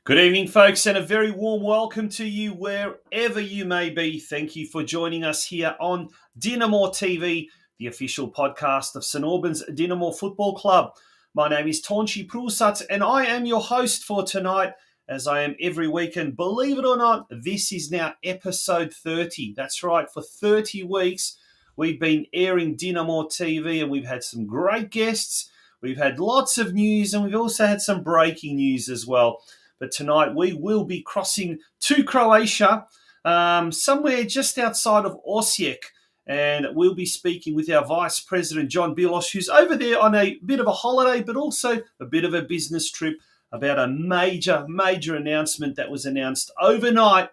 Good evening, folks, and a very warm welcome to you wherever you may be. Thank you for joining us here on DinamoTV, the official podcast of St Albans Dinamo Football Club. My name is Tonchi Prusat, and I am your host for tonight, as I am every week. And believe it or not, this is now episode 30. That's right, for 30 weeks, we've been airing Dinamo TV, and we've had some great guests. We've had lots of news, and we've also had some breaking news as well. But tonight we will be crossing to Croatia, somewhere just outside of Osijek. And we'll be speaking with our Vice-President JOHN BILOS, who's over there on a bit of a holiday, but also a bit of a business trip, about a major announcement that was announced overnight.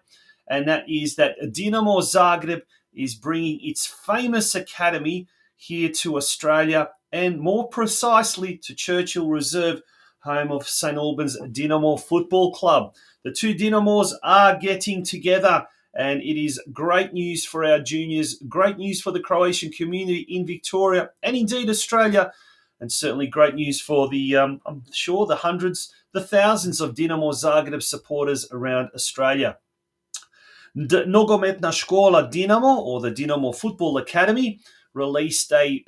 And that is that Dinamo Zagreb is bringing its famous academy here to Australia, and more precisely to Churchill Reserve, home of St Albans Dinamo Football Club. The two Dinamos are getting together, and it is great news for our juniors, great news for the Croatian community in Victoria and indeed Australia, and certainly great news for the, I'm sure, the hundreds, the thousands of Dinamo Zagreb supporters around Australia. Nogometna Škola Dinamo, or the Dinamo Football Academy, released a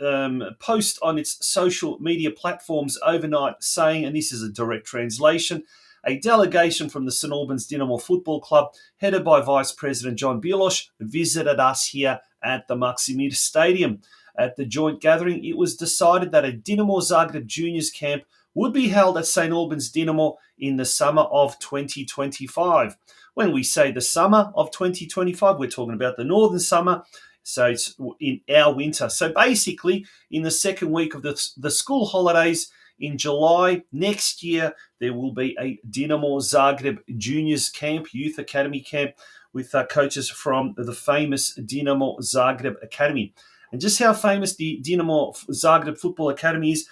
post on its social media platforms overnight saying, and this is a direct translation, a delegation from the St Albans Dinamo Football Club, headed by Vice-President JOHN BILOS, visited us here at the Maksimir Stadium. At the joint gathering, it was decided that a Dinamo Zagreb juniors camp would be held at St Albans Dinamo in the summer of 2025. When we say the summer of 2025, we're talking about the northern summer. So it's in our winter. So basically, in the second week of the school holidays in July next year, there will be a Dinamo Zagreb Juniors Camp, Youth Academy Camp, with coaches from the famous Dinamo Zagreb Academy. And just how famous the Dinamo Zagreb Football Academy is,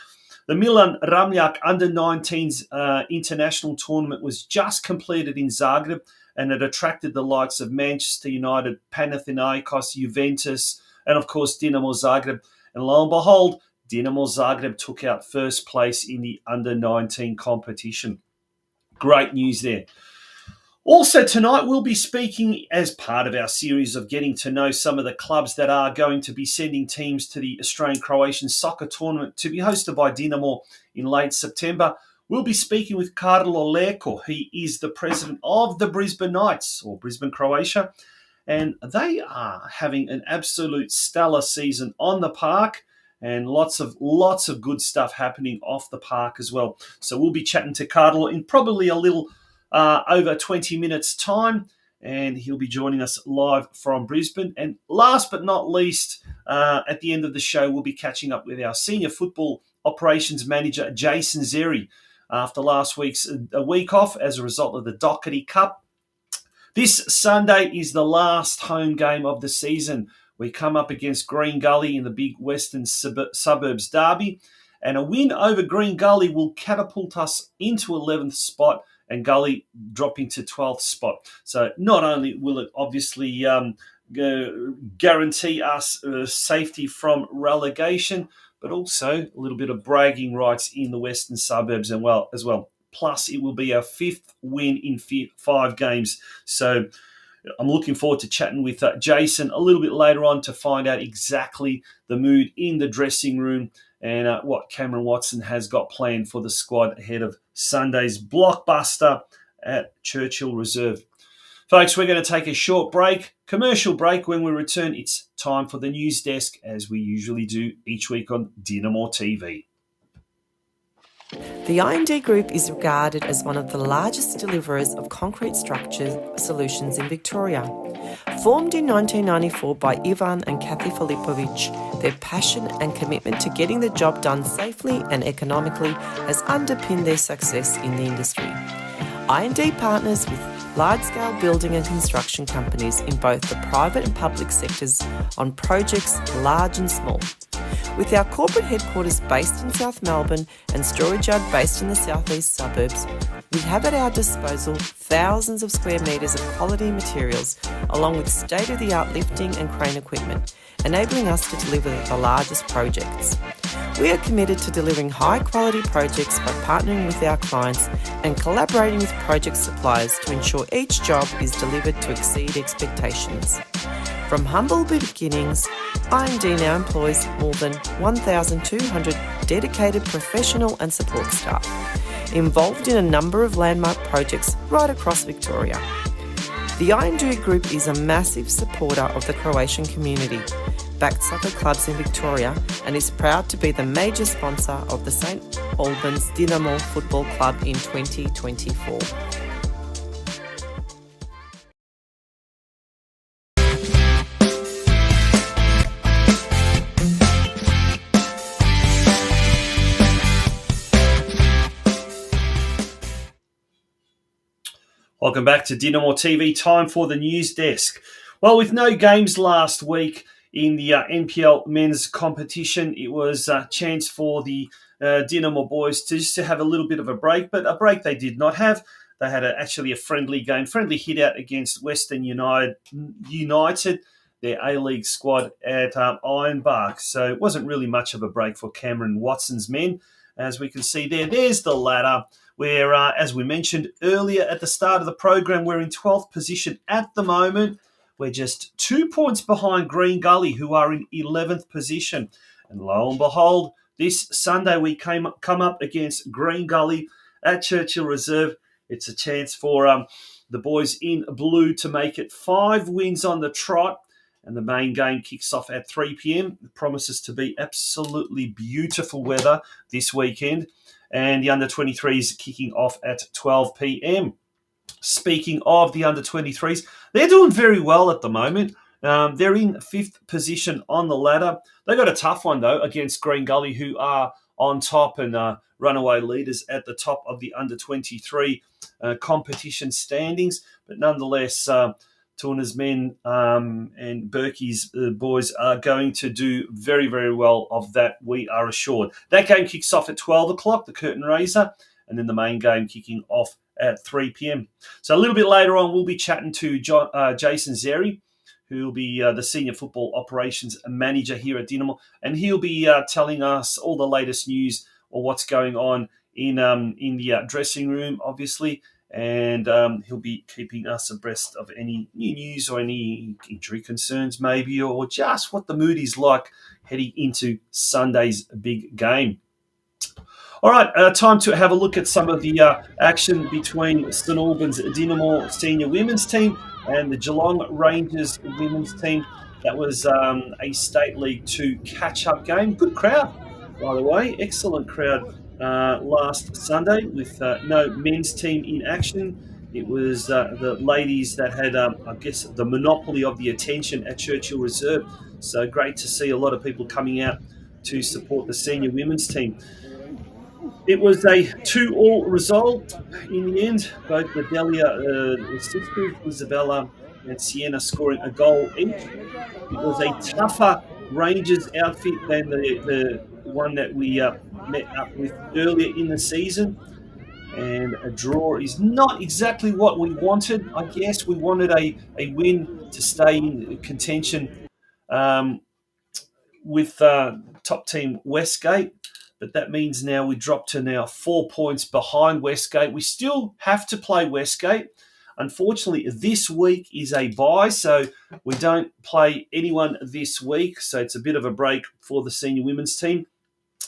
the Milan Ramljak Under-19s international tournament was just completed in Zagreb, and it attracted the likes of Manchester United, Panathinaikos, Juventus, and of course Dinamo Zagreb. And lo and behold, Dinamo Zagreb took out first place in the Under-19 competition. Great news there. Also tonight, we'll be speaking as part of our series of getting to know some of the clubs that are going to be sending teams to the Australian Croatian Soccer Tournament to be hosted by Dinamo in late September. We'll be speaking with KARLO LEKO. He is the president of the Brisbane Knights, or Brisbane, Croatia, and they are having an absolute stellar season on the park, and lots of good stuff happening off the park as well. So we'll be chatting to KARLO in probably a little over 20 minutes' time, and he'll be joining us live from Brisbane. And last but not least, at the end of the show, we'll be catching up with our senior football operations manager, Jason XERRI, after last week's a week off as a result of the Doherty Cup. This Sunday is the last home game of the season. We come up against Green Gully in the big Western Suburbs derby, and a win over Green Gully will catapult us into 11th spot and Gully dropping to 12th spot. So not only will it obviously guarantee us safety from relegation, but also a little bit of bragging rights in the Western Suburbs as well. Plus, it will be our fifth win in 5 games. So I'm looking forward to chatting with Jason a little bit later on to find out exactly the mood in the dressing room and what Cameron Watson has got planned for the squad ahead of Sunday's blockbuster at Churchill Reserve. Folks, we're going to take a short break, commercial break. When we return, it's time for the news desk, as we usually do each week on Dinamo TV. The IMD Group is regarded as one of the largest deliverers of concrete structure solutions in Victoria. Formed in 1994 by Ivan and Kathy Filipovic, their passion and commitment to getting the job done safely and economically has underpinned their success in the industry. IMD partners with large-scale building and construction companies in both the private and public sectors on projects large and small. With our corporate headquarters based in South Melbourne and storage yard based in the southeast suburbs, we have at our disposal thousands of square metres of quality materials, along with state-of-the-art lifting and crane equipment, enabling us to deliver the largest projects. We are committed to delivering high-quality projects by partnering with our clients and collaborating with project suppliers to ensure each job is delivered to exceed expectations. From humble beginnings, I&D now employs more than 1,200 dedicated professional and support staff, involved in a number of landmark projects right across Victoria. The I&D Group is a massive supporter of the Croatian community, backed soccer clubs in Victoria, and is proud to be the major sponsor of the St Albans Dinamo Football Club in 2024. Welcome back to DinamoTV. Time for the news desk. Well, with no games last week in the NPL men's competition, it was a chance for the Dinamo boys to have a little bit of a break, but a break they did not have. They had actually a friendly hit out against Western United, their A-League squad at Ironbark. So it wasn't really much of a break for Cameron Watson's men. As we can see there's the ladder, where, as we mentioned earlier at the start of the program, we're in 12th position at the moment. We're just 2 points behind Green Gully, who are in 11th position. And lo and behold, this Sunday we come up against Green Gully at Churchill Reserve. It's a chance for the boys in blue to make it 5 wins on the trot. And the main game kicks off at 3 p.m. It promises to be absolutely beautiful weather this weekend. And the under-23s kicking off at 12 p.m. Speaking of the under-23s, they're doing very well at the moment. They're in 5th position on the ladder. They got a tough one, though, against Green Gully, who are on top and runaway leaders at the top of the under-23 competition standings. But nonetheless, Turner's men and Berkey's boys are going to do very, very well of that, we are assured. That game kicks off at 12 o'clock, the curtain raiser, and then the main game kicking off at 3 p.m. So a little bit later on, we'll be chatting to Jason XERRI, who will be the Senior Football Operations Manager here at Dinamo, and he'll be telling us all the latest news or what's going on in the dressing room, obviously, and he'll be keeping us abreast of any new news or any injury concerns maybe, or just what the mood is like heading into Sunday's big game. All right, time to have a look at some of the action between St Albans Dinamo Senior Women's Team and the Geelong Rangers Women's Team. That was a State League 2 catch-up game. Good crowd, by the way. Excellent crowd last Sunday with no men's team in action. It was the ladies that had, I guess, the monopoly of the attention at Churchill Reserve. So great to see a lot of people coming out to support the senior women's team. It was a 2-2 result in the end. Both the Delia sisters, Isabella and Sienna, scoring a goal each. It was a tougher Rangers outfit than the one that we met up with earlier in the season. And a draw is not exactly what we wanted. I guess we wanted a win to stay in contention with top team Westgate. But that means now we drop to now 4 points behind Westgate. We still have to play Westgate. Unfortunately, this week is a bye, so we don't play anyone this week. So it's a bit of a break for the senior women's team.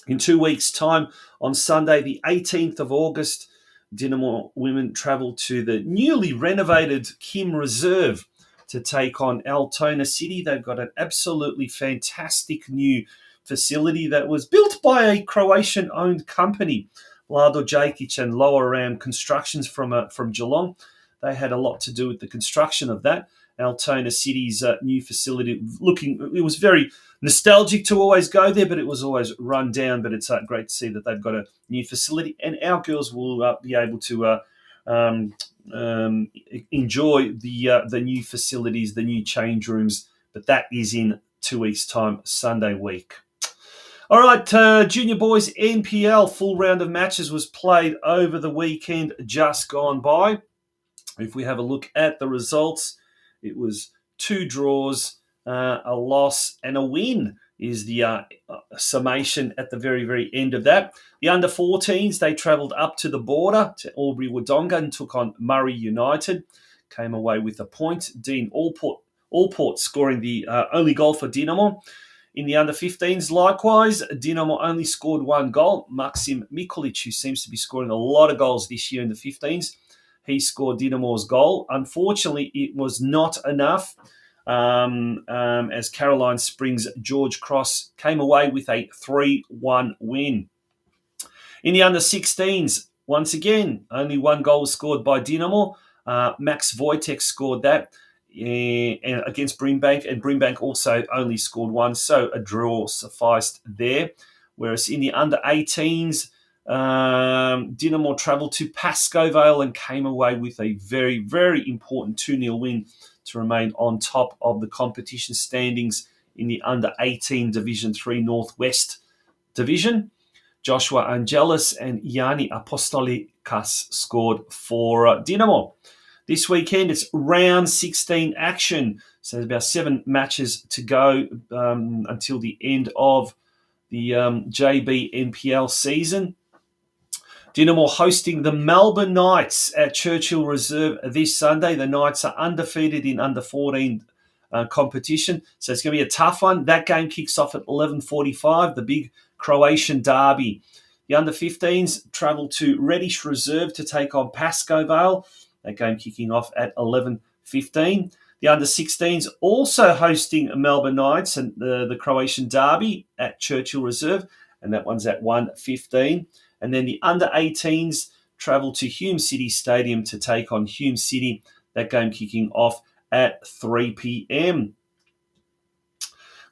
In 2 weeks' time, on Sunday, the 18th of August, Dinamo women travel to the newly renovated Kim Reserve to take on Altona City. They've got an absolutely fantastic new facility that was built by a Croatian-owned company, Lado Jakic and Lower Ram Constructions from Geelong. They had a lot to do with the construction of that. Altona City's new facility, it was very nostalgic to always go there, but it was always run down. But it's great to see that they've got a new facility, and our girls will be able to enjoy the new facilities, the new change rooms. But that is in 2 weeks' time, Sunday week. All right, Junior Boys NPL full round of matches was played over the weekend just gone by. If we have a look at the results, it was 2 draws, a loss, and a win is the summation at the very, very end of that. The under-14s, they travelled up to the border to Albury-Wodonga and took on Murray United. Came away with a point. Dean Allport scoring the only goal for Dinamo. In the under-15s, likewise, Dinamo only scored one goal. Maksim Mikulic, who seems to be scoring a lot of goals this year in the 15s, he scored Dinamo's goal. Unfortunately, it was not enough, as Caroline Springs' George Cross came away with a 3-1 win. In the under-16s, once again, only one goal was scored by Dinamo. Max Wojtek scored that against Brimbank, and Brimbank also only scored one, so a draw sufficed there. Whereas in the under-18s, Dinamo travelled to Pascoe Vale and came away with a very, very important 2-0 win to remain on top of the competition standings in the under-18 Division 3 Northwest Division. Joshua Angelis and Yanni Apostolikas scored for Dinamo. This weekend, it's round 16 action. So there's about 7 matches to go until the end of the JB NPL season. Dinamo hosting the Melbourne Knights at Churchill Reserve this Sunday. The Knights are undefeated in under-14 competition, so it's going to be a tough one. That game kicks off at 11:45, the big Croatian derby. The under-15s travel to Reddish Reserve to take on Pascoe Vale. That game kicking off at 11:15. The under-16s also hosting Melbourne Knights and the Croatian derby at Churchill Reserve, and that one's at 1:15. And then the under-18s travel to Hume City Stadium to take on Hume City. That game kicking off at 3 p.m.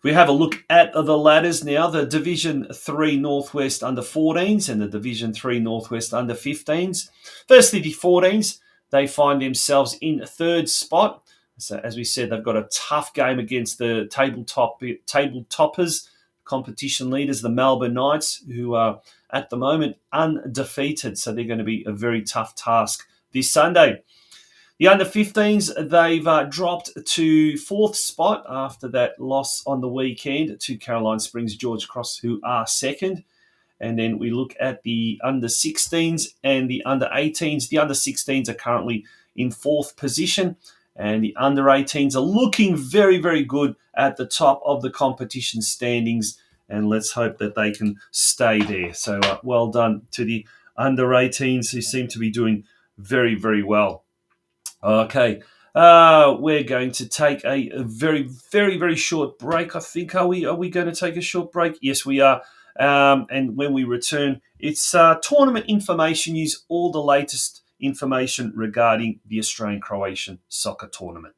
We have a look at the ladders now. The Division 3 Northwest under-14s and the Division 3 Northwest under-15s. Firstly, the 14s, they find themselves in third spot. So as we said, they've got a tough game against the table toppers, competition leaders, the Melbourne Knights, who are at the moment undefeated. So they're going to be a very tough task this Sunday. The under-15s, they've dropped to fourth spot after that loss on the weekend to Caroline Springs George Cross, who are second. And then we look at the under-16s and the under-18s. The under-16s are currently in fourth position, and the under-18s are looking very, very good at the top of the competition standings, and let's hope that they can stay there. So well done to the under-18s, who seem to be doing very, very well. Okay, we're going to take a very, very, very short break, I think. Are we going to take a short break? Yes, we are. And when we return, it's tournament information news, all the latest information regarding the Australian Croatian Soccer Tournament.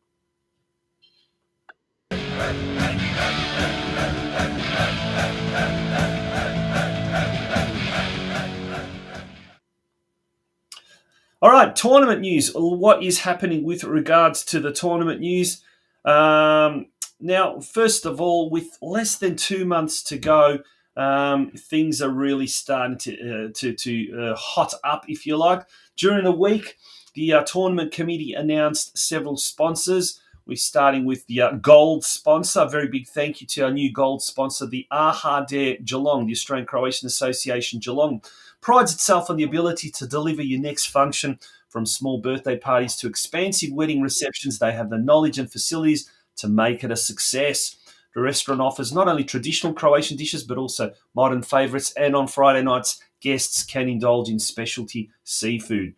All right, tournament news. What is happening with regards to the tournament news? Now, first of all, with less than 2 months to go, things are really starting to hot up, if you like. During the week, the tournament committee announced several sponsors. We're starting with the gold sponsor. A very big thank you to our new gold sponsor, the AHD Geelong, the Australian Croatian Association Geelong. Prides itself on the ability to deliver your next function, from small birthday parties to expansive wedding receptions. They have the knowledge and facilities to make it a success. The restaurant offers not only traditional Croatian dishes, but also modern favourites. And on Friday nights, guests can indulge in specialty seafood.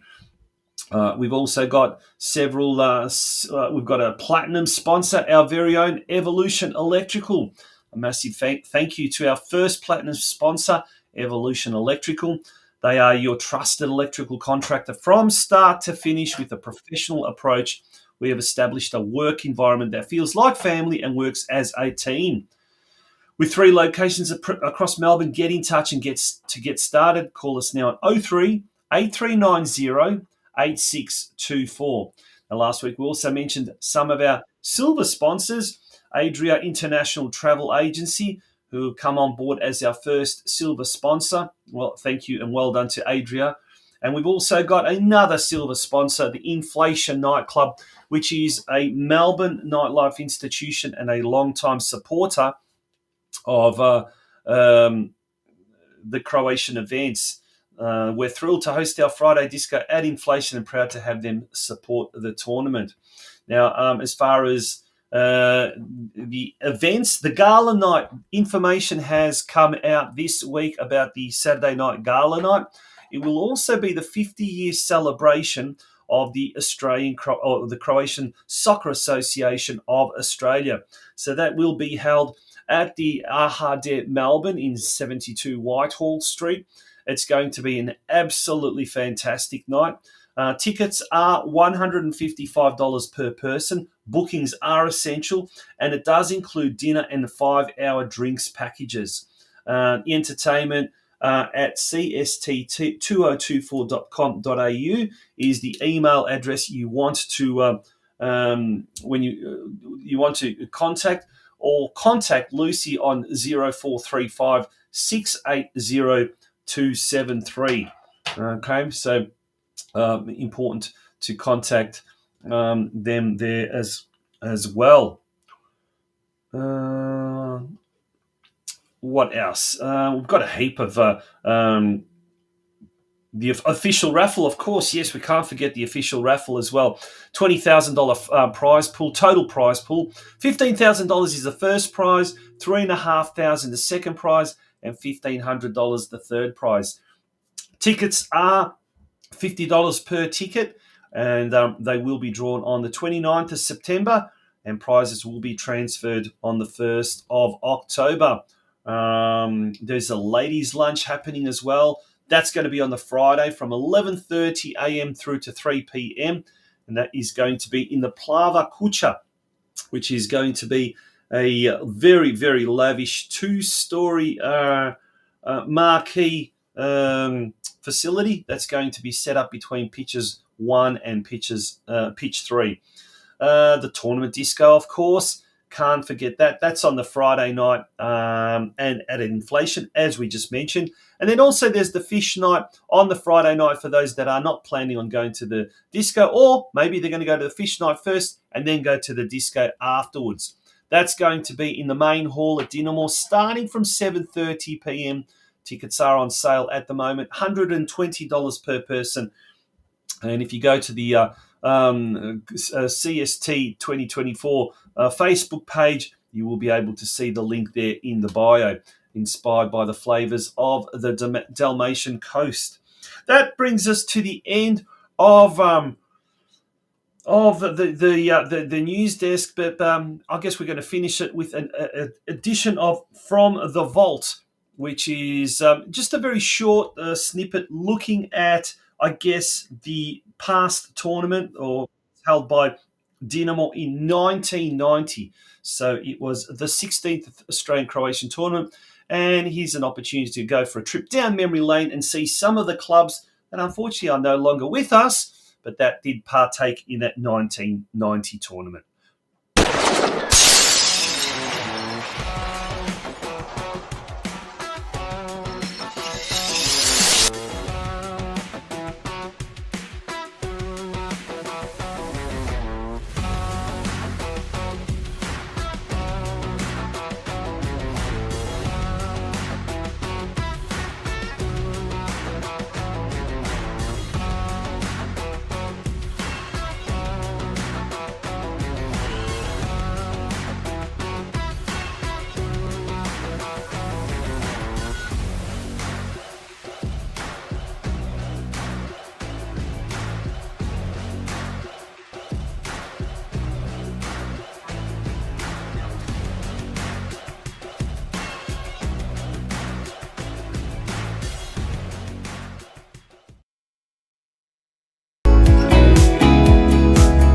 We've also got several, we've got a platinum sponsor, our very own Evolution Electrical. A massive thank you to our first platinum sponsor, Evolution Electrical. They are your trusted electrical contractor from start to finish with a professional approach. We have established a work environment that feels like family and works as a team. With 3 locations across Melbourne, get in touch and get started. Call us now at 03 8390 8624. Now, last week we also mentioned some of our silver sponsors, Adria International Travel Agency, who come on board as our first silver sponsor. Well, thank you and well done to Adria. And we've also got another silver sponsor, the Inflation Nightclub, which is a Melbourne nightlife institution and a long-time supporter of the Croatian events. We're thrilled to host our Friday Disco at Inflation and proud to have them support the tournament. Now, as far as the events, the gala night information has come out this week about the Saturday night gala night. It will also be the 50-year celebration of the the Croatian Soccer Association of Australia. So that will be held at the AHD Melbourne in 72 Whitehall Street. It's going to be an absolutely fantastic night. Tickets are $155 per person. Bookings are essential, and it does include dinner and 5-hour drinks packages. Entertainment at cst2024.com.au is the email address you want to when you want to contact, or contact Lucy on 0435 680 273. Okay, so important to contact them there as well. What else? We've got a heap of the official raffle, of course. Yes, we can't forget the official raffle as well. $20,000 prize pool, total prize pool. $15,000 is the first prize, $3,500 the second prize, and $1,500 the third prize. Tickets are $50 per ticket, and they will be drawn on the 29th of September, and prizes will be transferred on the 1st of October. There's a ladies' lunch happening as well. That's going to be on the Friday from 11:30 a.m. through to 3 p.m. And that is going to be in the Plava Kuća, which is going to be a very, very lavish 2-story marquee facility that's going to be set up between pitches 1 and pitch 3. The tournament disco, of course, can't forget that. That's on the Friday night and at Inflation, as we just mentioned. And then also there's the fish night on the Friday night for those that are not planning on going to the disco, or maybe they're going to go to the fish night first and then go to the disco afterwards. That's going to be in the main hall at Dinamo, starting from 7:30 p.m. Tickets are on sale at the moment, $120 per person. And if you go to the CST 2024 Facebook page, you will be able to see the link there in the bio, inspired by the flavours of the Dalmatian coast. That brings us to the end of the news desk, but I guess we're going to finish it with an edition of From the Vault, which is just a very short snippet looking at, I guess, the past tournament or held by Dinamo in 1990. So it was the 16th Australian Croatian Tournament, and here's an opportunity to go for a trip down memory lane and see some of the clubs that unfortunately are no longer with us, but that did partake in that 1990 tournament.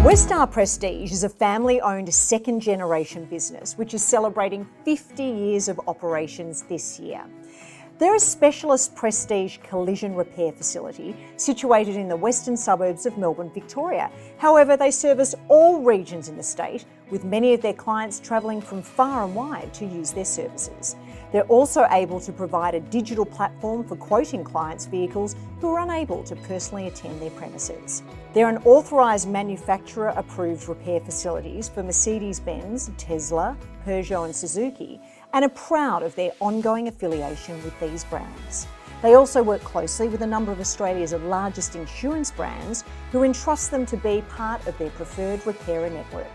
Westar Prestige is a family-owned second-generation business which is celebrating 50 years of operations this year. They're a specialist prestige collision repair facility situated in the western suburbs of Melbourne, Victoria. However, they service all regions in the state, with many of their clients travelling from far and wide to use their services. They're also able to provide a digital platform for quoting clients' vehicles who are unable to personally attend their premises. They're an authorised manufacturer-approved repair facilities for Mercedes-Benz, Tesla, Peugeot and Suzuki, and are proud of their ongoing affiliation with these brands. They also work closely with a number of Australia's largest insurance brands who entrust them to be part of their preferred repairer network.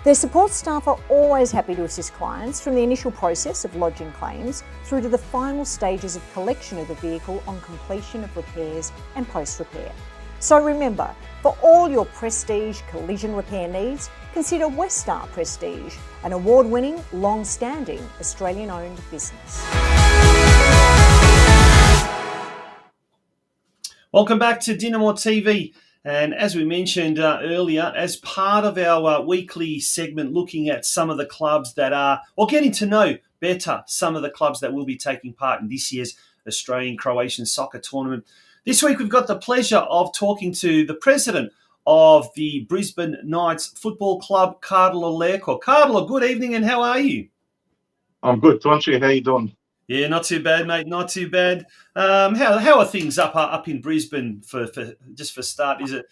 Their support staff are always happy to assist clients from the initial process of lodging claims through to the final stages of collection of the vehicle on completion of repairs and post-repair. So remember, for all your prestige collision repair needs, consider Westar Prestige, an award-winning, long-standing Australian-owned business. Welcome back to DinamoTV. And as we mentioned earlier, as part of our weekly segment looking at some of the clubs that are, or getting to know better some of the clubs that will be taking part in this year's Australian Croatian Soccer Tournament. This week we've got the pleasure of talking to the president of the Brisbane Knights Football Club, KARLO LEKO. KARLO, good evening and how are you? I'm good, Tonchi. How you doing? Yeah, not too bad, mate. Not too bad. How are things up in Brisbane for start? Is it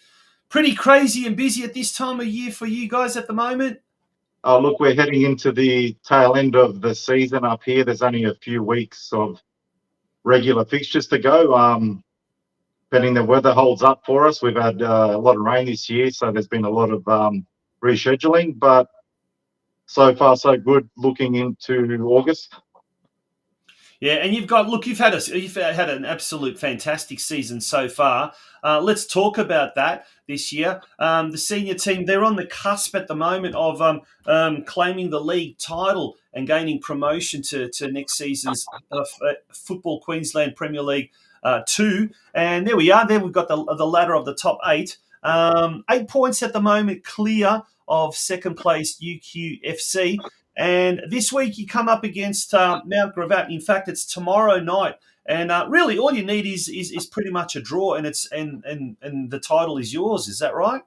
pretty crazy and busy at this time of year for you guys at the moment? Oh, look, we're heading into the tail end of the season up here. There's only a few weeks of regular fixtures to go. Depending the weather holds up for us, we've had a lot of rain this year, so there's been a lot of rescheduling. But so far, so good. Looking into August. Yeah, and you've had an absolute fantastic season so far. Let's talk about that this year. The senior team, they're on the cusp at the moment of claiming the league title and gaining promotion to next season's Football Queensland Premier League 2. And there we are. There we've got the ladder of the top 8. 8 points at the moment clear of second place UQFC. And this week you come up against Mount Gravatt. In fact, it's tomorrow night, and really all you need is pretty much a draw, and the title is yours. Is that right?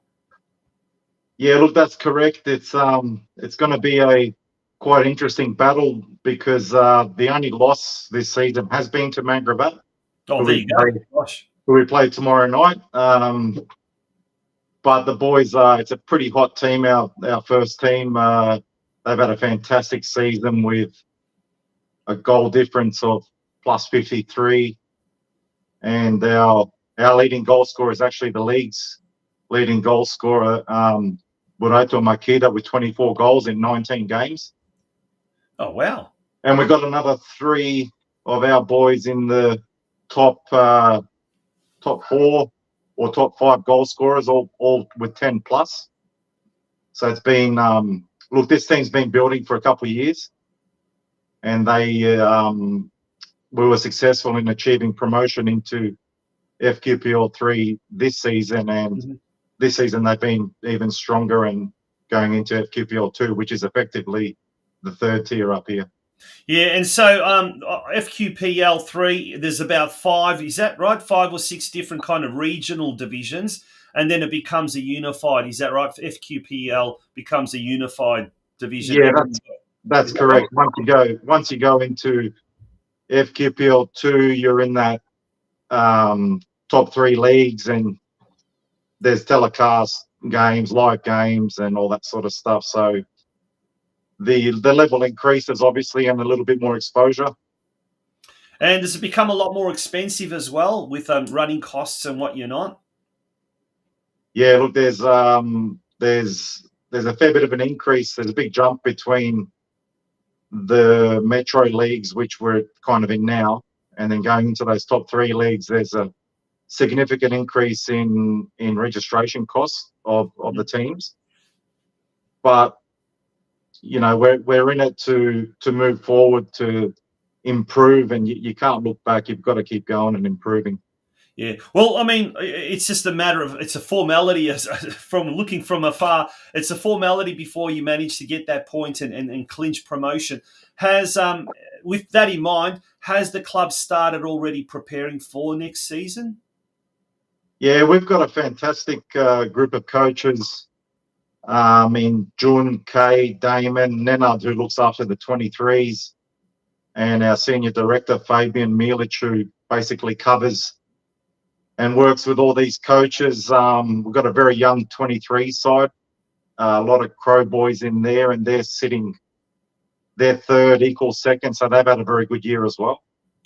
Yeah, look, that's correct. It's going to be a quite interesting battle because the only loss this season has been to Mount Gravatt. Oh, there you go. Gosh. Who we play tomorrow night. But the boys, it's a pretty hot team. Our first team. They've had a fantastic season with a goal difference of plus 53. And our leading goal scorer is actually the league's leading goal scorer, Buroto Makita, with 24 goals in 19 games. Oh, wow. And we've got another 3 of our boys in the top 4 or top 5 goal scorers, all with 10 plus. So it's been... Look, this team's been building for a couple of years, and we were successful in achieving promotion into FQPL 3 this season, and this season they've been even stronger and going into FQPL 2, which is effectively the third tier up here. Yeah, and so FQPL 3, there's about 5, is that right? 5 or 6 different kind of regional divisions. And then it becomes a unified. Is that right? FQPL becomes a unified division. Yeah, that's correct. Once you go into FQPL 2, you're in that top 3 leagues, and there's telecast games, live games, and all that sort of stuff. So the level increases, obviously, and a little bit more exposure. And does it become a lot more expensive as well with running costs and what you're not? Yeah, look, there's a fair bit of an increase. There's a big jump between the Metro leagues, which we're kind of in now, and then going into those top 3 leagues. There's a significant increase in registration costs of the teams. But you know, we're in it to move forward, to improve, and you can't look back. You've got to keep going and improving. Yeah, well, I mean, it's just a matter of, it's a formality from looking from afar. It's a formality before you manage to get that point and clinch promotion. With that in mind, has the club started already preparing for next season? Yeah, we've got a fantastic group of coaches. In June, Kay, Damon, Nenad, who looks after the 23s, and our senior director, Fabian Milic, who basically covers and works with all these coaches. We've got a very young 23 side, a lot of Crow boys in there, and they're sitting their third equals second, so they've had a very good year as well.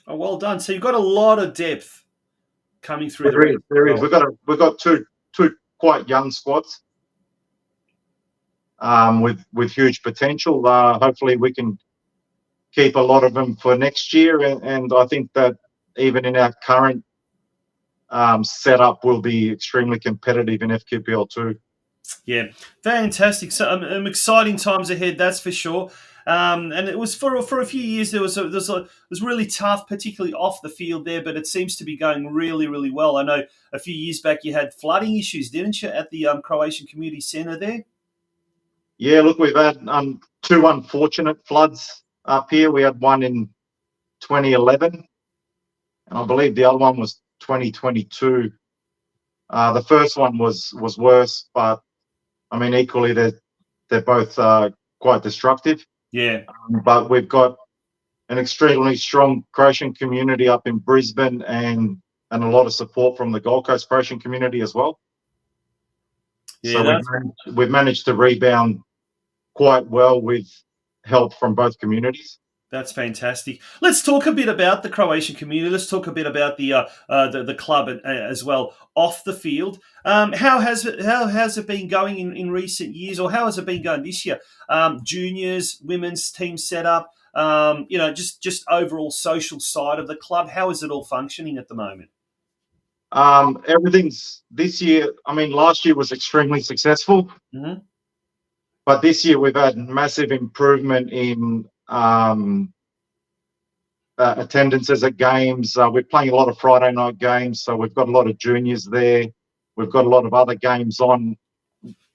Oh, well done. So you've got a lot of depth coming through There is. We've got two quite young squads with huge potential. Hopefully we can keep a lot of them for next year, and I think that even in our current setup, we'll be extremely competitive in FQPL2. Yeah, fantastic. So exciting times ahead, that's for sure. And it was for a few years it was really tough, particularly off the field there, but it seems to be going really, really well. I know a few years back you had flooding issues, didn't you, at the Croatian Community Centre there? Yeah, look, we've had two unfortunate floods up here. We had one in 2011, and I believe the other one was 2022. The first one was worse, but I mean, equally, they're both quite destructive. Yeah. But we've got an extremely strong Croatian community up in Brisbane, and a lot of support from the Gold Coast Croatian community as well. Yeah, so we've managed to rebound quite well with help from both communities. That's fantastic. Let's talk a bit about the Croatian community. Let's talk a bit about the club as well off the field. How has it been going in recent years, or how has it been going this year? Juniors, women's team setup, just overall social side of the club. How is it all functioning at the moment? Everything's this year. I mean, last year was extremely successful, but this year we've had massive improvement in attendances at games. We're playing a lot of Friday night games, so we've got a lot of juniors there. We've got a lot of other games on,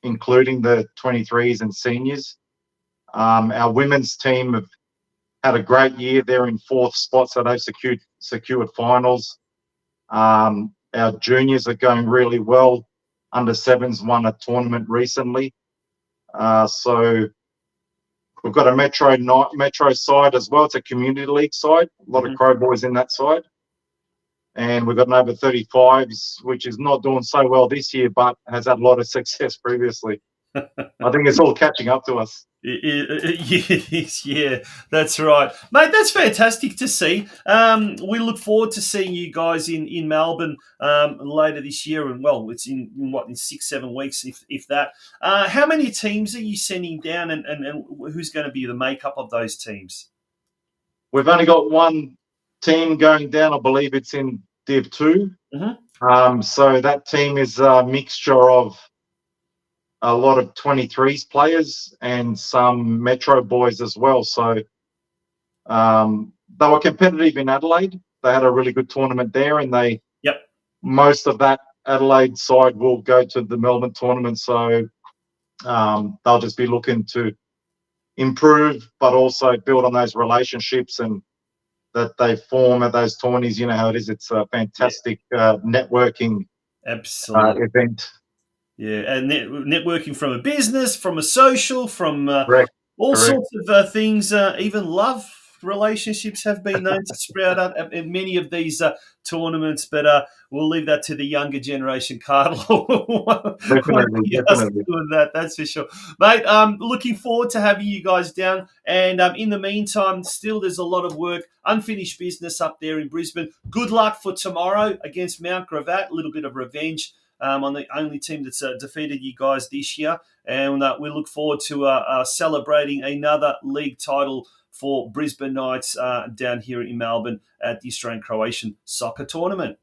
including the 23s and seniors. Our women's team have had a great year. They're in fourth spot, so they've secured finals. Our juniors are going really well. Under sevens won a tournament recently. So we've got a metro side as well. It's a community league side. A lot of Crow boys in that side. And we've got an over 35s, which is not doing so well this year, but has had a lot of success previously. I think it's all catching up to us. Yeah, that's right. Mate, that's fantastic to see. We look forward to seeing you guys in Melbourne later this year. And, well, it's in 6-7 weeks, if that. How many teams are you sending down, and who's going to be the makeup of those teams? We've only got one team going down. I believe it's in Div 2. So that team is a mixture of a lot of 23s players and some Metro boys as well. So they were competitive in Adelaide. They had a really good tournament there, and most of that Adelaide side will go to the Melbourne tournament. So they'll just be looking to improve, but also build on those relationships and that they form at those tourneys. You know how it is. It's a fantastic networking event. Yeah, and networking from a business, from a social, from all sorts of things. Even love relationships have been known to sprout up at many of these tournaments, but we'll leave that to the younger generation, KARLO. Definitely. Doing that, that's for sure. Mate, looking forward to having you guys down. And in the meantime, still there's a lot of work, unfinished business up there in Brisbane. Good luck for tomorrow against Mount Gravatt, a little bit of revenge on the only team that's defeated you guys this year. And we look forward to celebrating another league title for Brisbane Knights down here in Melbourne at the Australian Croatian Soccer Tournament.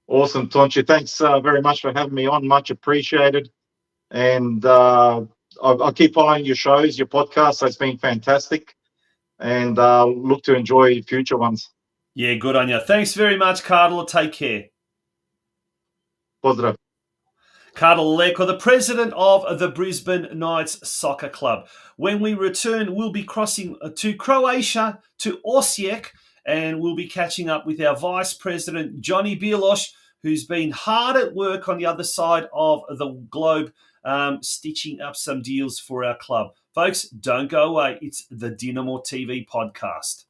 Awesome, Tonchi. Thanks very much for having me on. Much appreciated. And I'll keep following your shows, your podcasts. So it's been fantastic. And look to enjoy future ones. Yeah, good on you. Thanks very much, KARLO. Take care. Pozdrav. KARLO LEKO, the president of the Brisbane Knights Soccer Club. When we return, we'll be crossing to Croatia, to Osijek, and we'll be catching up with our Vice-President, Johnny Bilos, who's been hard at work on the other side of the globe, stitching up some deals for our club. Folks, don't go away. It's the DinamoTV podcast.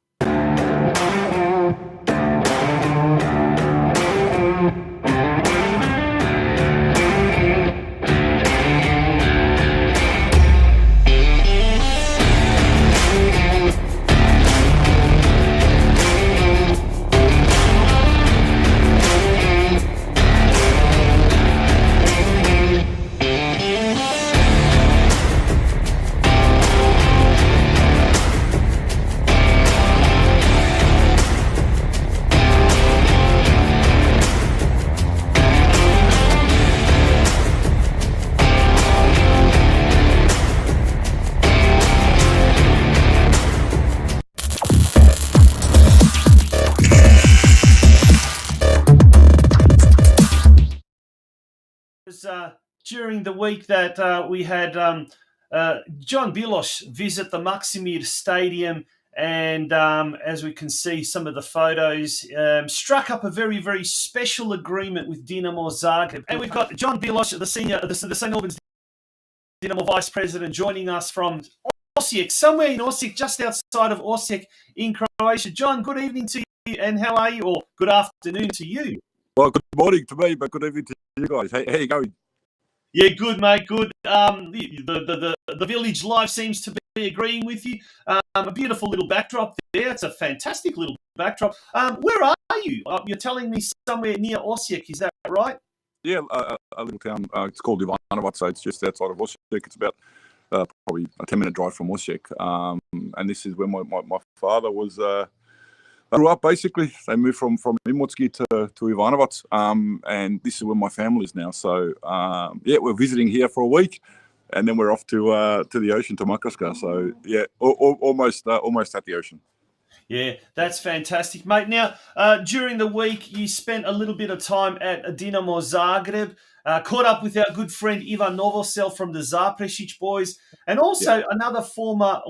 during the week that we had John Bilos visit the Maksimir Stadium, and as we can see some of the photos, struck up a very, very special agreement with Dinamo Zagreb. And we've got John Bilos, the St Albans Dinamo Vice-President, joining us from Osijek, somewhere in Osijek, just outside of Osijek in Croatia. John, good evening to you, and how are you? Or good afternoon to you. Well, good morning to me, but good evening to you guys. How you going? Yeah, good, mate, good. The village life seems to be agreeing with you. A beautiful little backdrop there. It's a fantastic little backdrop. Where are you? You're telling me somewhere near Osijek, is that right? Yeah, a little town. It's called Ivanovac, so it's just outside of Osijek. It's about probably a 10-minute drive from Osijek. And this is where my father was... grew up, basically. They moved from Imotski to Ivanovac, and this is where my family is now. So, yeah, we're visiting here for a week, and then we're off to the ocean, to Makarska. So, yeah, almost at the ocean. Yeah, that's fantastic, mate. Now, during the week, you spent a little bit of time at Dinamo Zagreb, caught up with our good friend Ivan Novosel from the Zaprešić boys, and also another former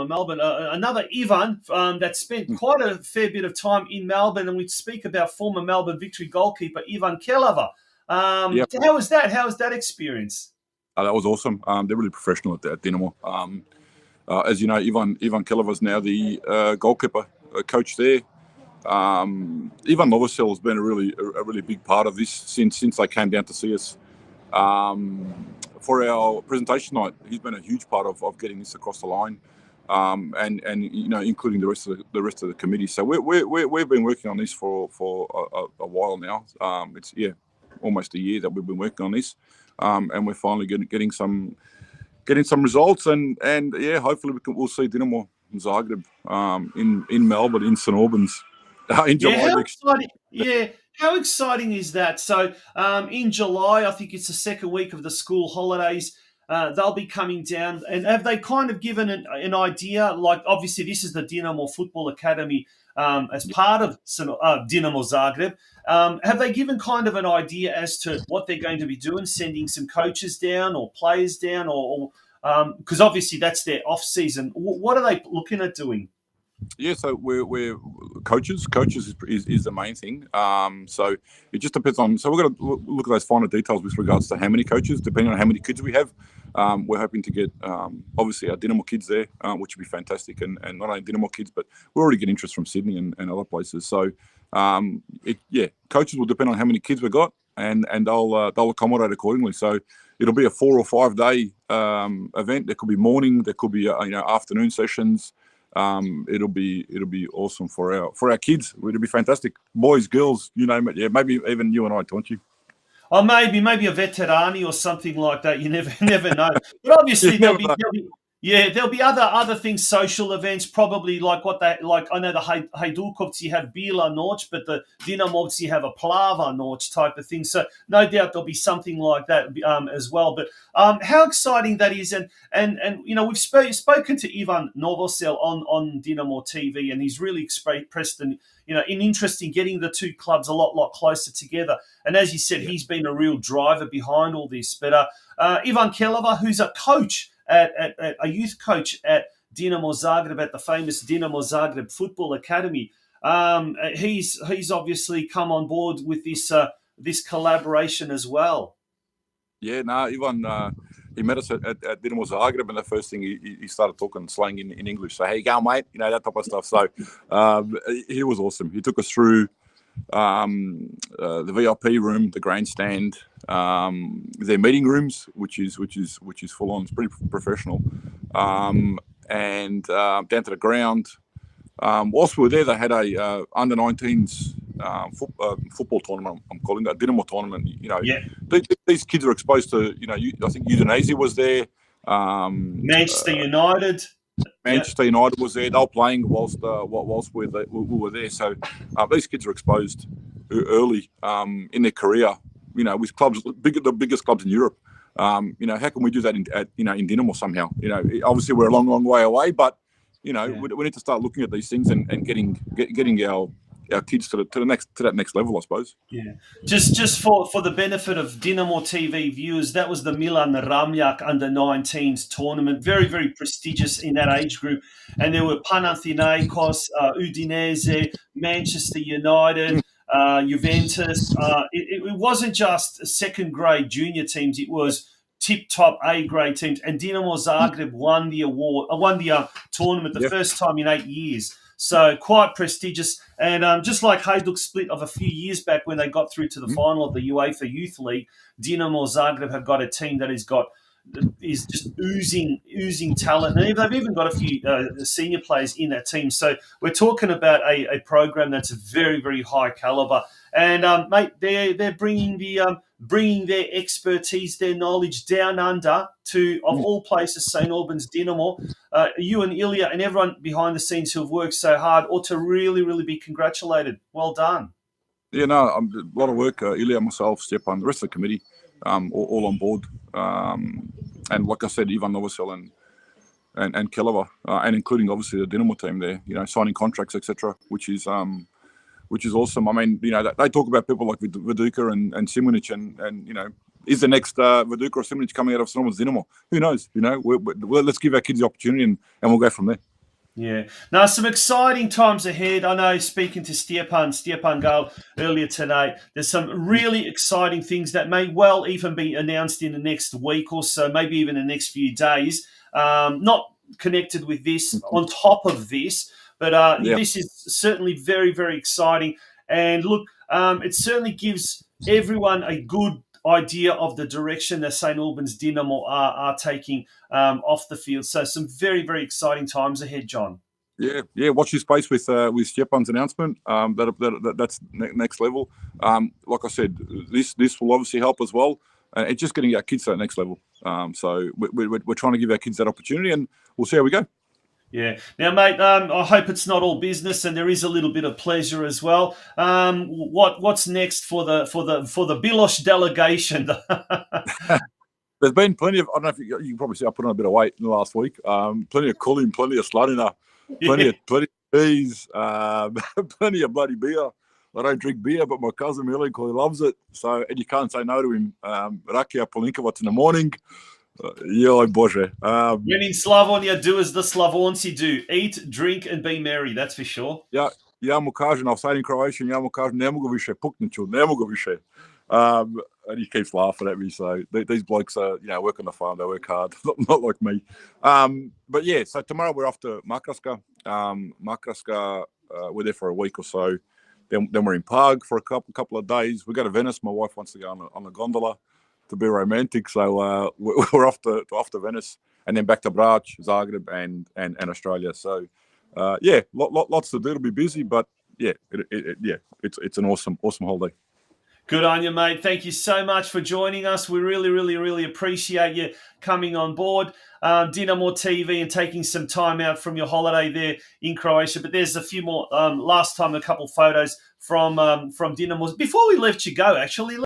Melbourne, another Ivan that spent quite a fair bit of time in Melbourne, and we'd speak about former Melbourne Victory goalkeeper Ivan Kelava. How was that? How was that experience? That was awesome. They're really professional at Dinamo. As you know, Ivan Kelava is now the goalkeeper coach there. Ivan Novosel has been a really big part of this since they came down to see us. For our presentation night, he's been a huge part of getting this across the line, and you know, including the rest of the committee. So we've been working on this for a while now. It's almost a year that we've been working on this, and we're finally getting some results, and yeah, hopefully we'll see Dinamo Zagreb in Melbourne, in St Albans in July next year. How exciting is that? So in July, I think it's the second week of the school holidays, they'll be coming down. And have they kind of given an idea? Like, obviously, this is the Dinamo Football Academy as part of Dinamo Zagreb. Have they given kind of an idea as to what they're going to be doing, sending some coaches down or players down? Or because obviously that's their off-season. What are they looking at doing? Yeah, so we're coaches. Coaches is the main thing. So it just depends on. So we're going to look at those finer details with regards to how many coaches, depending on how many kids we have. We're hoping to get obviously our Dinamo kids there, which would be fantastic, and not only Dinamo kids, but we already get interest from Sydney and other places. So coaches will depend on how many kids we got, and they'll accommodate accordingly. So it'll be a 4 or 5 day event. There could be morning, there could be afternoon sessions. It'll be awesome for our kids. It'll be fantastic. Boys, girls, you name it. Yeah, maybe even you and I, don't you? Oh, maybe a veterani or something like that. You never know. But obviously there'll be other things, social events, probably like I know the Hajdukovci have Bila Noć, but the Dinamovci have a Plava Noć type of thing. So no doubt there'll be something like that as well. But how exciting that is, and you know, we've spoken to Ivan Novosel on DinamoTV, and he's really expressed an interest in getting the two clubs a lot closer together. And as you said, he's been a real driver behind all this. But Ivan Kelava, who's a coach, a youth coach at Dinamo Zagreb, at the famous Dinamo Zagreb Football Academy, he's obviously come on board with this collaboration as well. Yeah, Ivan, he met us at Dinamo Zagreb, and the first thing he started talking slang in English. So, how you going, mate? You know, that type of stuff. So he was awesome. He took us through the VIP room, the grandstand, their meeting rooms, which is full on. It's pretty professional, and down to the ground. Whilst we were there, they had a under 19s football tournament. I'm calling that Dinamo tournament. You know, these kids are exposed to. You know, I think Udinese was there. Manchester United. Manchester United was there. They were playing whilst we were there. So these kids are exposed early in their career. You know, with clubs, the biggest clubs in Europe. You know, how can we do that in Dinamo somehow? You know, obviously we're a long way away, but you know, we need to start looking at these things and getting our our kids to that next level, I suppose. Yeah, just for the benefit of Dinamo-TV viewers, that was the Milan Ramljak under-19s tournament, very very prestigious in that age group, and there were Panathinaikos, Udinese, Manchester United, Juventus. It wasn't just second grade junior teams; it was tip top A grade teams, and Dinamo Zagreb won the award, won the tournament the first time in 8 years. So quite prestigious, and just like Hajduk Split of a few years back when they got through to the final of the UEFA Youth League, Dinamo Zagreb have got a team that is just oozing talent, and they've even got a few senior players in that team. So we're talking about a program that's very very high caliber, and mate, they're bringing their expertise, their knowledge down under to, of all places, St Albans Dinamo. You and Ilya and everyone behind the scenes who have worked so hard ought to really, really be congratulated. Well done. Yeah, no, a lot of work. Ilya, myself, Stepan, the rest of the committee, all on board. And like I said, Ivan Novosel and Keleva, and including obviously the Dinamo team there, signing contracts, etc., which is awesome. I mean, they talk about people like Viduka and Simonic, and is the next Viduka or Simonic coming out of St Albans Dinamo? Who knows? Let's give our kids the opportunity, and we'll go from there. Yeah. Now, some exciting times ahead. I know, speaking to Stepan Gale earlier today, there's some really exciting things that may well even be announced in the next week or so, maybe even the next few days. Not connected with this, on top of this, but this is certainly very, very exciting. And look, it certainly gives everyone a good idea of the direction that St Albans Dinamo are taking off the field. So some very, very exciting times ahead, John. Yeah. Watch this space with Stepan's announcement. That's next level. Like I said, this will obviously help as well. It's just getting our kids to that next level. So we're trying to give our kids that opportunity, and we'll see how we go. Yeah. Now, mate, I hope it's not all business and there is a little bit of pleasure as well. What's next for the Bilos delegation? There's been plenty of, I don't know if you can probably see I put on a bit of weight in the last week. Plenty of cooling, plenty of sluttina, plenty of bees, plenty of bloody beer. I don't drink beer, but my cousin Milenko, he loves it. So, and you can't say no to him. Rakia Polinkovac in the morning. Joj Bože. When in Slavonia, do as the Slavonci do. Eat, drink, and be merry, that's for sure. Ja mu kažem, I'll say in Croatian, ja mu kažem, ne mogu više, pukniću, ne mogu više. And he keeps laughing at me. So these blokes are, work on the farm, they work hard, not like me. But yeah, so tomorrow we're off to Makarska. We're there for a week or so. Then we're in Pag for a couple of days. We go to Venice. My wife wants to go on a gondola to be romantic, so we're off to Venice, and then back to Brač, Zagreb, and Australia. So lots to do. It'll be busy, but it's an awesome holiday. Good on you, mate. Thank you so much for joining us. We really, really, really appreciate you coming on board DinamoTV and taking some time out from your holiday there in Croatia. But there's a few more. Last time, a couple photos from Dinamo. Before we let you go, actually,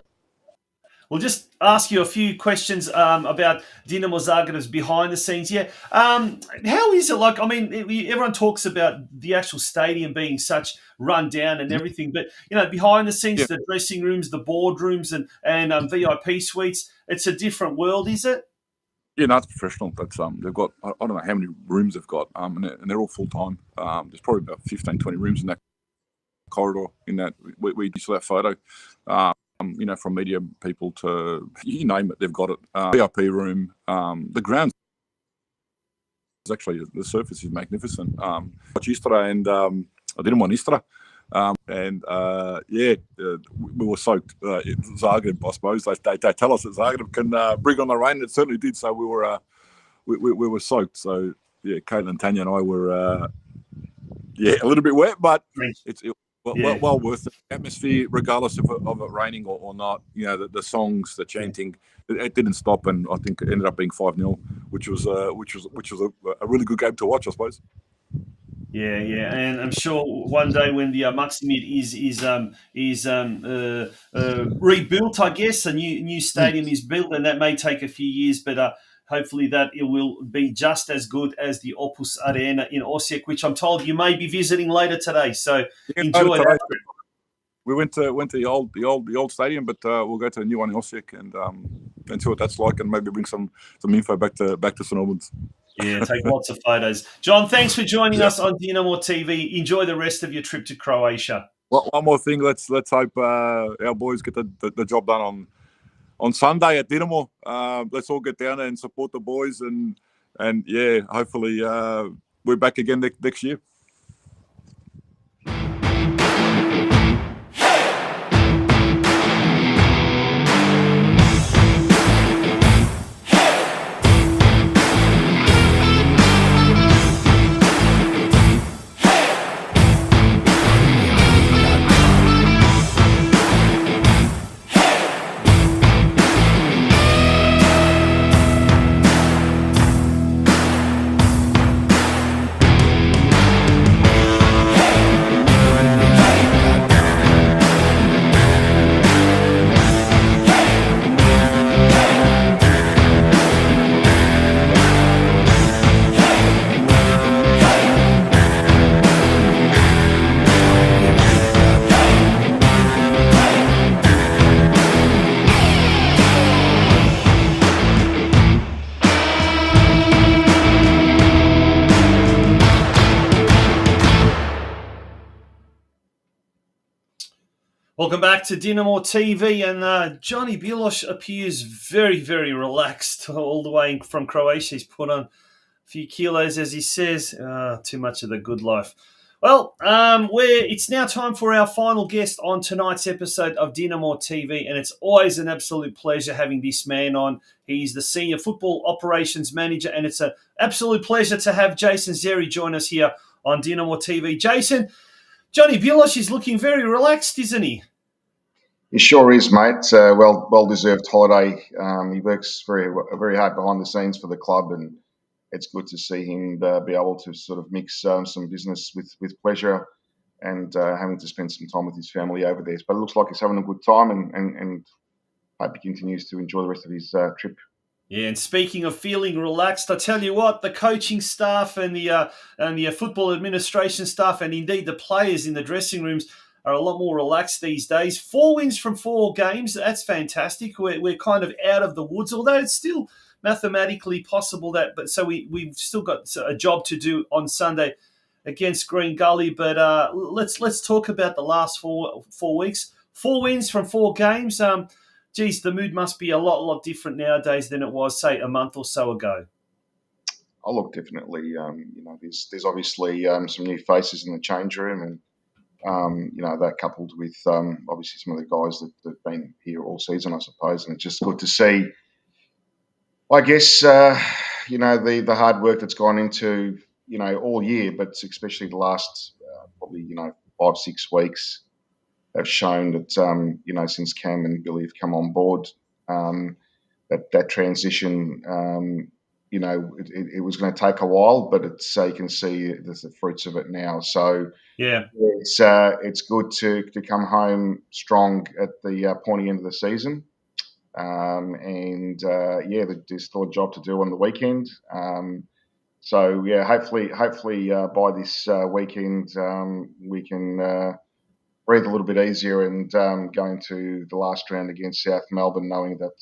we'll just ask you a few questions about Dinamo Zagreb's behind the scenes. Yeah, how is it like? I mean, everyone talks about the actual stadium being such run down and everything, but behind the scenes, the dressing rooms, the boardrooms, and VIP suites, it's a different world, is it? Yeah, no, it's professional. That's they've got, I don't know how many rooms they've got, and they're all full time. There's probably about 15, 20 rooms in that corridor. In that we saw that photo. From media people to you name it, they've got it. VIP room. The grounds actually, the surface is magnificent. Istra and I didn't want Istra, we were soaked. Zagreb, I suppose they tell us that Zagreb can bring on the rain. It certainly did. So we were soaked. So yeah, Caitlin, Tanya, and I were a little bit wet, but it's. Well worth the atmosphere, regardless of it raining or not. The songs, the chanting, it didn't stop, and I think it ended up being 5-0, which was a really good game to watch, I suppose. Yeah, and I'm sure one day when the Maksimir is rebuilt, I guess a new stadium is built, and that may take a few years, but hopefully that it will be just as good as the Opus Arena in Osijek, which I'm told you may be visiting later today. So enjoy that. We went to the old stadium, but we'll go to a new one in Osijek and see what that's like, and maybe bring some info back to St Albans. Yeah, take lots of photos. John, thanks for joining us on Dinamo-TV. Enjoy the rest of your trip to Croatia. Well, one more thing. Let's hope our boys get the job done on Sunday at Dinamo. Let's all get down there and support the boys, and yeah, hopefully we're back again next year. Welcome back to DinamoTV, and Johnny Bilos appears very, very relaxed all the way from Croatia. He's put on a few kilos, as he says. Too much of the good life. Well, it's now time for our final guest on tonight's episode of DinamoTV, and it's always an absolute pleasure having this man on. He's the Senior Football Operations Manager, and it's an absolute pleasure to have Jason XERRI join us here on DinamoTV. Jason, Johnny Bilos is looking very relaxed, isn't he? He sure is, mate. Well-deserved holiday. He works very hard behind the scenes for the club, and it's good to see him be able to sort of mix some business with pleasure, and having to spend some time with his family over there. But it looks like he's having a good time, and hope he continues to enjoy the rest of his trip. Yeah, and speaking of feeling relaxed, I tell you what, the coaching staff and the football administration staff, and indeed the players in the dressing rooms, are a lot more relaxed these days. 4 wins from 4 games, that's fantastic. We're kind of out of the woods, although it's still mathematically possible but so we've still got a job to do on Sunday against Green Gully. But let's talk about the last 4 weeks. 4 wins from 4 games. Geez, the mood must be a lot different nowadays than it was, say, a month or so ago. Oh, look, definitely. There's obviously some new faces in the change room, and that coupled with obviously some of the guys that have been here all season, I suppose, and it's just good to see. I guess the hard work that's gone into all year, but especially the last probably 5-6 weeks, have shown that since Cam and Billy have come on board, that transition it was going to take a while, but you can see there's the fruits of it now. So yeah, it's good to come home strong at the pointy end of the season, there's still a job to do on the weekend. Hopefully by this weekend we can breathe a little bit easier and go into the last round against South Melbourne, knowing that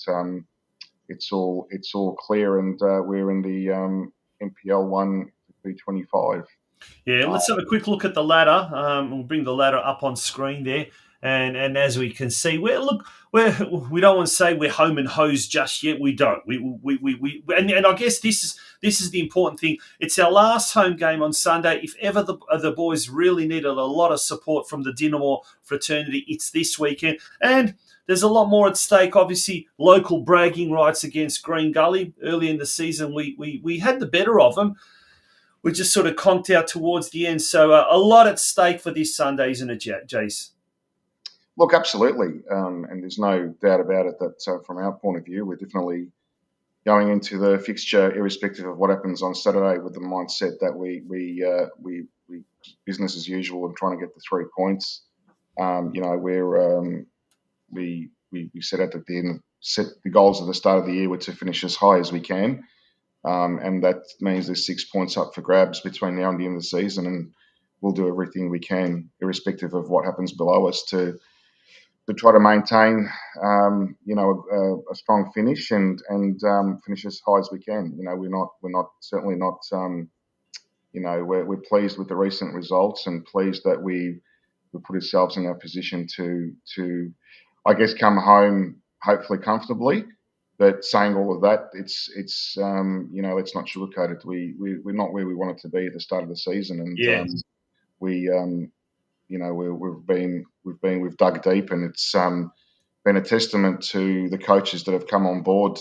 it's all clear, and we're in the NPL 1 225. Yeah, let's have a quick look at the ladder. We'll bring the ladder up on screen there. And as we can see, we don't want to say we're home and hosed just yet. We don't. And I guess this is the important thing. It's our last home game on Sunday. If ever the boys really needed a lot of support from the Dinamo fraternity, it's this weekend. And there's a lot more at stake. Obviously, local bragging rights against Green Gully. Early in the season, we had the better of them. We just sort of conked out towards the end. So a lot at stake for this Sunday, isn't it, Jace? Look, absolutely, and there's no doubt about it that from our point of view, we're definitely going into the fixture, irrespective of what happens on Saturday, with the mindset that we business as usual and trying to get the 3 points. We set out at the end set the goals at the start of the year were to finish as high as we can. And that means there's 6 points up for grabs between now and the end of the season. And we'll do everything we can, irrespective of what happens below us, to try to maintain, a strong finish and finish as high as we can. We're pleased with the recent results and pleased that we put ourselves in a position to, I guess, come home hopefully comfortably. But saying all of that, it's let's not sugarcoat it. We're not where we wanted to be at the start of the season, and we've dug deep, and it's been a testament to the coaches that have come on board,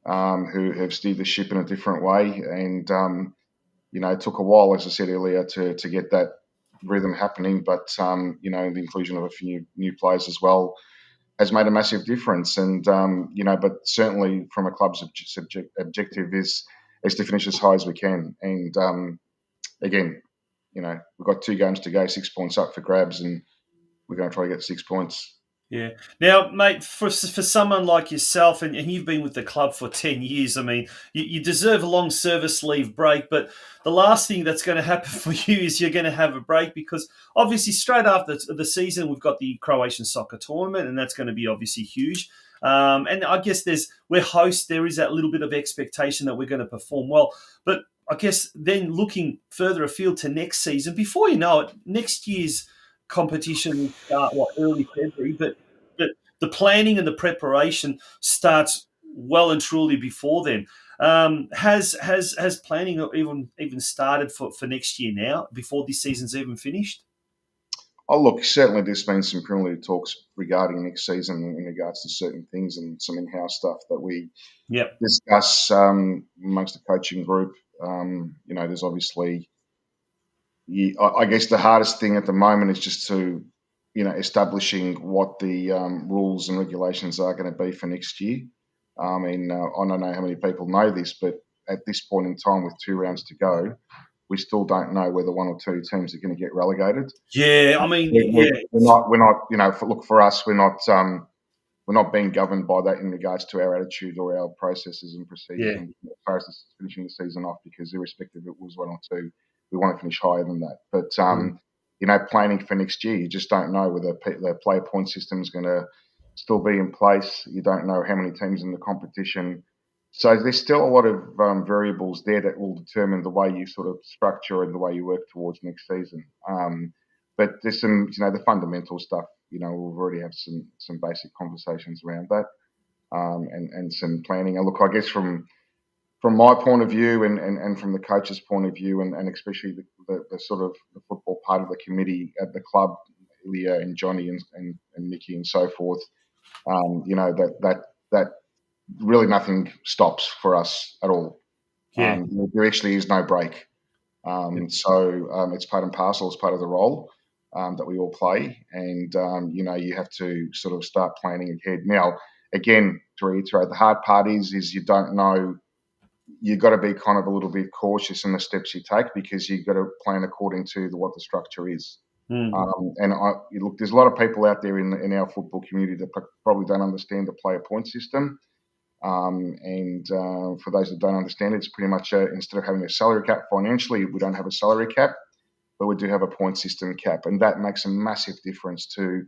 who have steered the ship in a different way. And it took a while, as I said earlier, to get that rhythm happening. But the inclusion of a few new players as well has made a massive difference. And but certainly from a club's objective is to finish as high as we can. And again, we've got 2 games to go, 6 points up for grabs, and we're going to try to get 6 points. Yeah. Now, mate, for someone like yourself, and you've been with the club for 10 years, I mean, you deserve a long service leave break, but the last thing that's going to happen for you is you're going to have a break, because obviously straight after the season, we've got the Croatian Soccer Tournament, and that's going to be obviously huge. And I guess we're hosts, there is that little bit of expectation that we're going to perform well. But I guess then looking further afield to next season, before you know it, next year's competition will start early February, but the planning and the preparation starts well and truly before then. Has planning even started for next year now, before this season's even finished? Oh, look, certainly there's been some preliminary talks regarding next season in regards to certain things and some in-house stuff that we discuss amongst the coaching group. There's obviously, I guess the hardest thing at the moment is just to, establishing what the rules and regulations are going to be for next year. I don't know how many people know this, but at this point in time, with 2 rounds to go, we still don't know whether 1 or 2 teams are going to get relegated. Yeah, I mean, we're not. For us, we're not being governed by that in regards to our attitude or our processes and procedures as far as finishing the season off, because irrespective if it was 1 or 2, we want to finish higher than that. But planning for next year, you just don't know whether the player point system is going to still be in place. You don't know how many teams in the competition. So there's still a lot of variables there that will determine the way you sort of structure and the way you work towards next season. But there's some, the fundamental stuff. We've already had some basic conversations around that, and some planning. And look, I guess from my point of view and from the coach's point of view, and especially the sort of the football part of the committee at the club, Ilya and Johnny and Mickey and so forth, that really nothing stops for us at all. Yeah. There actually is no break. So it's part and parcel, it's part of the role that we all play. And, you have to sort of start planning ahead. Now, again, to reiterate, the hard part is you don't know. You've got to be kind of a little bit cautious in the steps you take, because you've got to plan according to what the structure is. Look, there's a lot of people out there in our football community that probably don't understand the player point system. For those that don't understand it, it's pretty much instead of having a salary cap financially, we don't have a salary cap, but we do have a point system cap. And that makes a massive difference to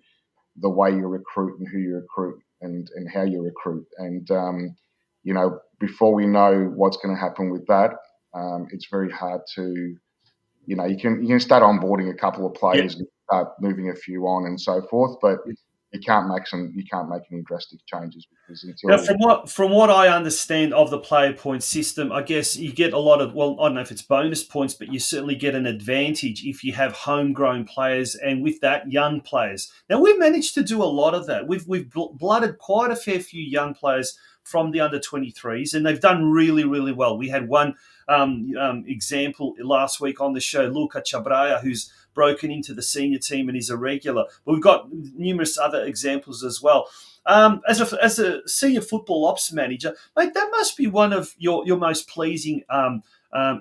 the way you recruit and who you recruit and how you recruit. And, before we know what's going to happen with that, it's very hard to, you can start onboarding a couple of players and start moving a few on and so forth, but you can't make any drastic changes, because from what I understand of the player point system, I guess you get a lot of, I don't know if it's bonus points, but you certainly get an advantage if you have homegrown players, and with that, young players. Now, we've managed to do a lot of that. We've blooded quite a fair few young players from the under-23s, and they've done really, really well. We had one example last week on the show, Luka Chabraya, who's broken into the senior team and is a regular. But we've got numerous other examples as well. As a senior football ops manager, mate, that must be one of your most pleasing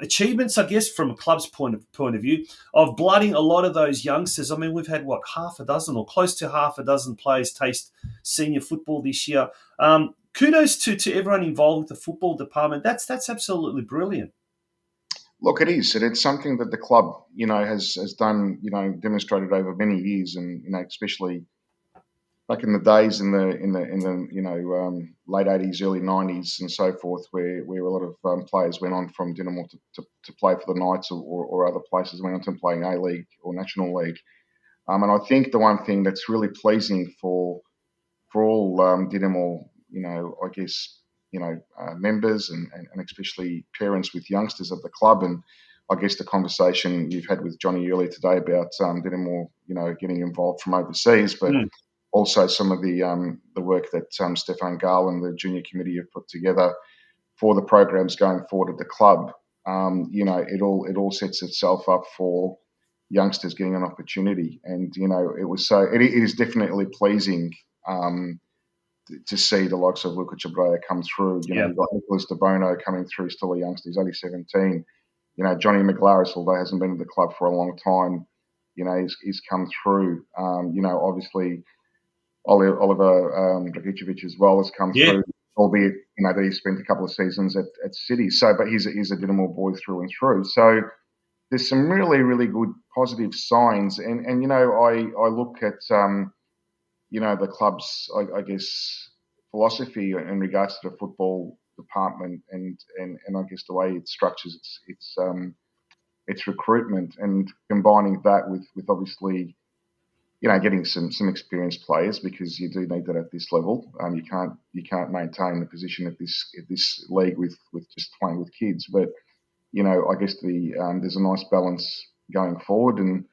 achievements, I guess, from a club's point of view, of blooding a lot of those youngsters. I mean, we've had, half a dozen or close to half a dozen players taste senior football this year. Kudos to everyone involved with the football department. That's absolutely brilliant. Look, it is, and it's something that the club, has done, demonstrated over many years, and especially back in the days in the late 80s, early 90s, and so forth, where a lot of players went on from Dinamo to play for the Knights or other places, went on to playing A League or National League. And I think the one thing that's really pleasing for all Dinamo, I guess, members and especially parents with youngsters of the club, and I guess the conversation you've had with Johnny earlier today about Dinamo, getting involved from overseas, but also some of the work that Stefan Gall and the junior committee have put together for the programs going forward at the club. It all sets itself up for youngsters getting an opportunity, and it is definitely pleasing to see the likes of Luka Cabrera come through. You've got Nicholas De Bono coming through, still a youngster. He's only 17. Johnny McLaris, although hasn't been at the club for a long time, he's come through. Obviously Oliver Dragicevic as well has come through, albeit that he spent a couple of seasons at City. So, but he's a Dinamo boy through and through. So there's some really, really good positive signs. And I look at the club's, I guess, philosophy in regards to the football department and I guess the way it structures its recruitment, and combining that with obviously getting some experienced players, because you do need that at this level. You can't maintain the position at this league with just playing with kids. But I guess there's a nice balance going forward, and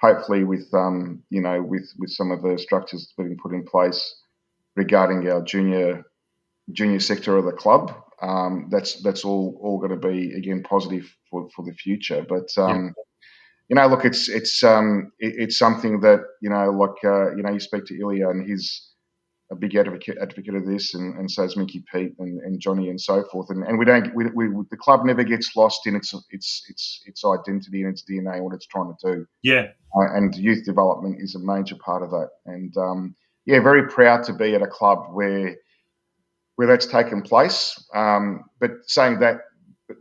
hopefully with some of the structures that's being put in place regarding our junior sector of the club, that's all going to be again positive for the future. But look, it's something that you speak to Ilya, and he's a big advocate of this, and so is Mickey Pete and Johnny and so forth. And the club never gets lost in its identity and its DNA and what it's trying to do. Yeah. And youth development is a major part of that. And very proud to be at a club where that's taken place. But saying that,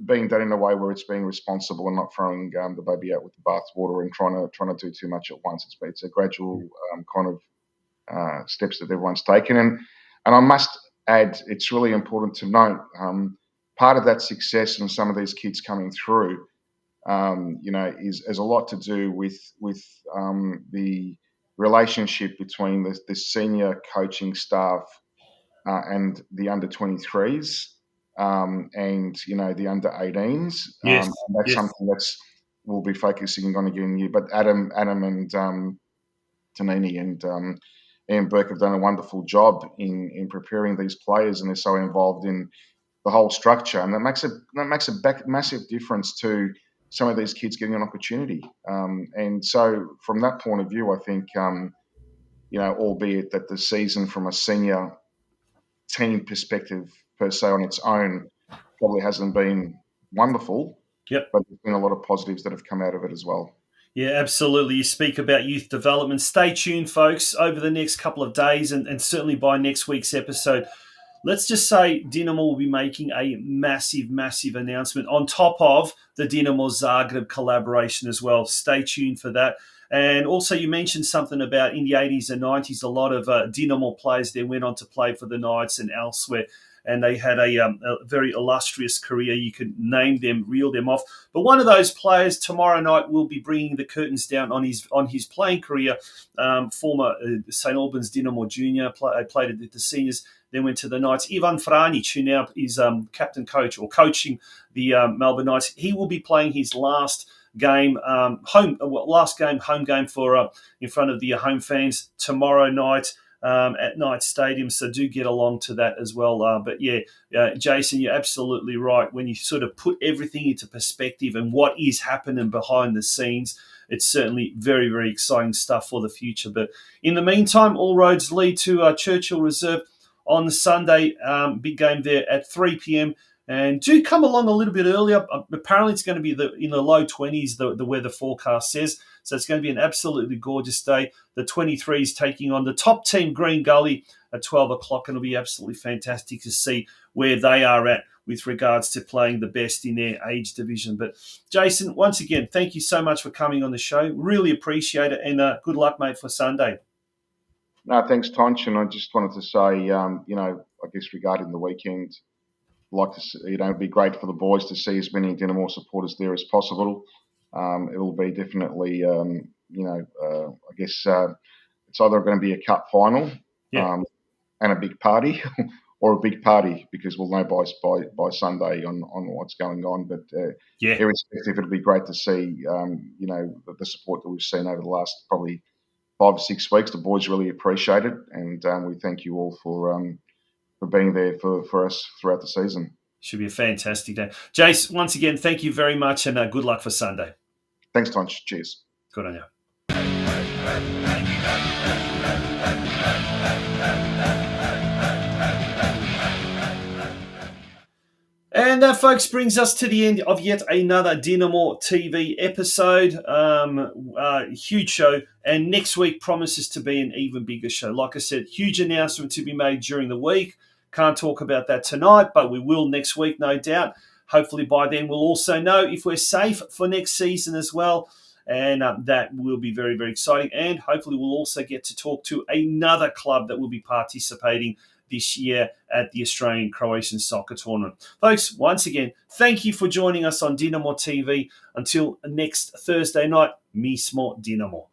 being done in a way where it's being responsible and not throwing the baby out with the bathwater and trying to do too much at once. It's a gradual kind of steps that everyone's taken. And I must add, it's really important to note, part of that success and some of these kids coming through, is a lot to do with the relationship between the senior coaching staff and the under 23s. And the under 18s. That's something we'll be focusing on again here. But Adam and Tanini and Ian Burke have done a wonderful job in preparing these players, and they're so involved in the whole structure, and that makes a massive difference to some of these kids getting an opportunity. And so, from that point of view, I think albeit that the season from a senior team perspective per se on its own probably hasn't been wonderful, but there's been a lot of positives that have come out of it as well. Yeah, absolutely. You speak about youth development. Stay tuned, folks, over the next couple of days and certainly by next week's episode. Let's just say Dinamo will be making a massive, massive announcement on top of the Dinamo Zagreb collaboration as well. Stay tuned for that. And also you mentioned something about in the 80s and 90s, a lot of Dinamo players there went on to play for the Knights and elsewhere. And they had a very illustrious career. You could name them, reel them off. But one of those players tomorrow night will be bringing the curtains down on his playing career. Former St Albans Dinamo Junior, played at the seniors, then went to the Knights. Ivan Franic, who now is captain coach or coaching the Melbourne Knights, he will be playing his last game, home game for in front of the home fans tomorrow night. At Knight Stadium, so do get along to that as well. But Jason, you're absolutely right. When you sort of put everything into perspective and what is happening behind the scenes, it's certainly very, very exciting stuff for the future. But in the meantime, all roads lead to Churchill Reserve on Sunday. Big game there at 3 p.m. And do come along a little bit earlier. Apparently, it's going to be in the low 20s, the weather forecast says. So it's going to be an absolutely gorgeous day. The 23s taking on the top team, Green Gully, at 12 o'clock. And it'll be absolutely fantastic to see where they are at with regards to playing the best in their age division. But Jason, once again, thank you so much for coming on the show. Really appreciate it. And good luck, mate, for Sunday. No, thanks, Tonch. And I just wanted to say, I guess regarding the weekend, like to see, it'd be great for the boys to see as many Dinamo supporters there as possible. It'll be definitely, I guess it's either going to be a cup final and a big party, or a big party, because we'll know by Sunday on what's going on. But irrespective, it'll be great to see, the support that we've seen over the last probably 5 or 6 weeks. The boys really appreciate it, and we thank you all for being there for us throughout the season. Should be a fantastic day. Jace, once again, thank you very much, and good luck for Sunday. Thanks, Tonch. Cheers. Good on you. And that, folks, brings us to the end of yet another Dinamo-TV episode. Huge show. And next week promises to be an even bigger show. Like I said, huge announcement to be made during the week. Can't talk about that tonight, but we will next week, no doubt. Hopefully by then we'll also know if we're safe for next season as well. And that will be very, very exciting. And hopefully we'll also get to talk to another club that will be participating this year at the Australian Croatian Soccer Tournament. Folks, once again, thank you for joining us on Dinamo TV. Until next Thursday night, mi smo Dinamo.